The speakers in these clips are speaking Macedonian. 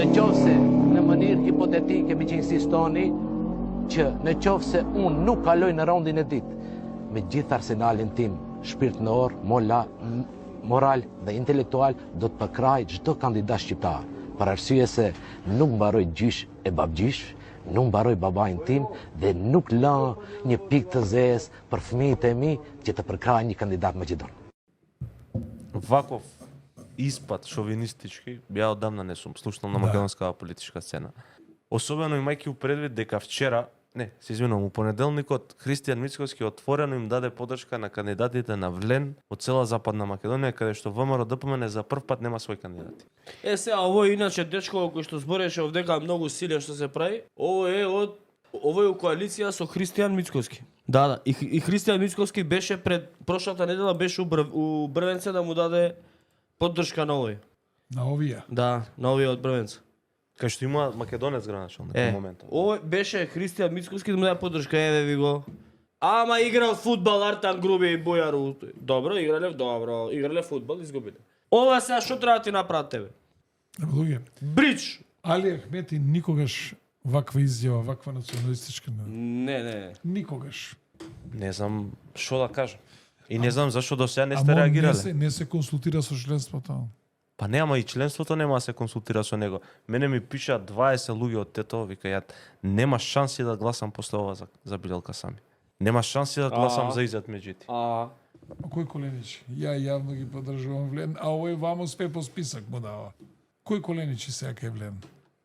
Në qoftë se në mënyrë hipotetike mi që insistoni që në qoftë se unë nuk kaloj në raundin e ditë me gjithë arsenalin tim shpirtënor, moral dhe intelektual do të përkraj çdo kandidat shqiptar. Për arsye se nuk mbaroj gjysh e babgjysh, nuk mbaroj babain tim dhe nuk lë një pikë të zezë për fëmijët e mi që të përkraj një kandidat maqedon. Ваков испад шовинистички, ја одамна не сум слушнал на македонската политичка сцена. Особено имајќи у предвид дека вчера, се извинувам, у понеделникот Христијан Мицковски отворено им даде поддршка на кандидатите на Влен од цела Западна Македонија, каде што ВМРО ДПМН за прв пат нема свој кандидати. Сега овој иначе дечко кој што збореше овдека многу силе што се прави, овој у коалиција со Христијан Мицковски. Да, и Христијан Мицковски беше пред прошлата недела беше у Брвенце да му даде поддршка на овој. На овие? Да, на овие од Брвенце. Кај што има македонец граначално на моментот. Овој беше Христијан Мицковски да му даде поддршка, еве ви го. Ама играл фудбал Артан Груби и Бојару. Играле фудбал, изгубиле. Ова сега што треба ти направат тебе? Луѓе. Брич. Али Ахмети никогаш ваква изјава, ваква националистичка Не. Никогаш. Не знам што да кажам. И не знам зашто до сега не сте реагирале. Не се консултира со членството. Па нема и членството нема да се консултира со него. Мене ми пишаат 20 луѓе од тето, викаат нема шанси да гласам после ова за Билелка Сами. Нема шанси да гласам за Изет Меджити. Кој Коленич? Ја јавно ги поддржувам Влен, а овој вам успе по список му дава. Кој Коленич сега кај Влен?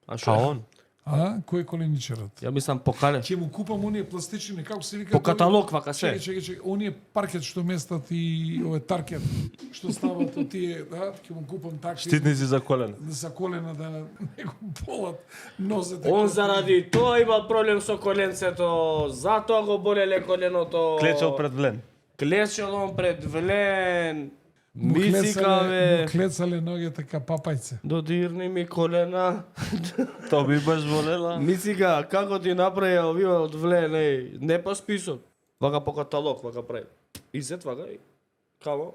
А он? Кој е Коленичерот? Ја мислам покале. Ќе му купам оние пластични, како се вика? По каталог вака се. Чекај, оние паркет што местат и овој таркет што стават од тие, ќе му купам такви. Штитници за колена. За колена да не го болат нозете. Он заради тоа имал проблем со коленцето, затоа го болеле коленото. Клечел пред Влен. Клечел он пред Влен. Му клецале ногите ка папајце. Додирни ми колена. Тоа би баш болела. Мицика, како ти направи овие од Влен, не по список. Вака по каталог, вака прави. Изет вака и камо.